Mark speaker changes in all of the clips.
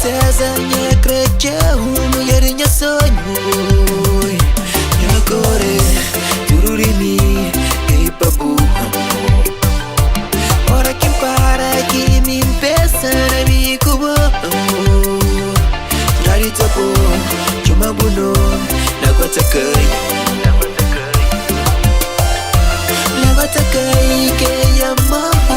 Speaker 1: princesa, minha crecha, mulher minha sonho. Minha core, tudo de mim, e pabu. Ora quem para que me impeça na minha cuba. Dari tapo, cuma bunuh, nak watakai. Watakai ke yamahu.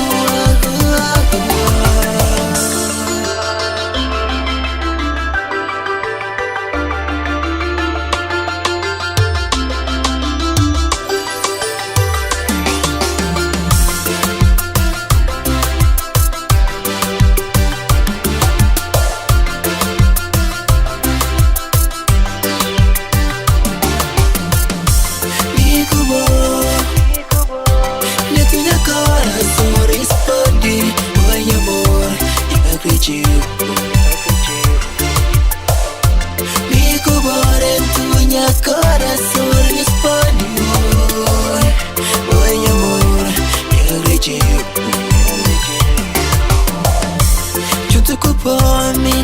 Speaker 1: Corazón español, buen amor, yo acredito. Junto con mi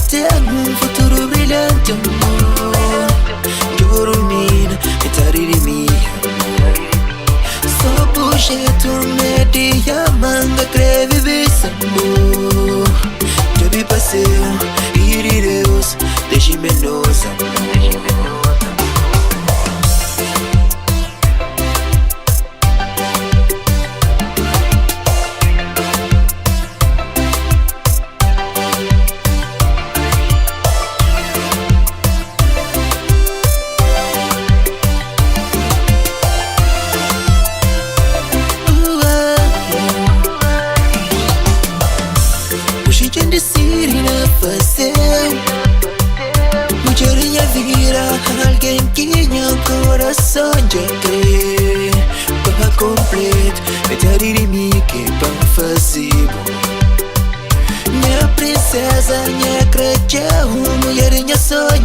Speaker 1: tengo un futuro brillante, amor. Yo dormir, metade de mí. Só puxa tu media manga creve amor. Yo vi paseo y de Deus, deixe-me nossa. Alguém que meu coração já crê. Para completo, metade de mim que para fazer. Minha princesa, minha crecha, mulher minha sonho.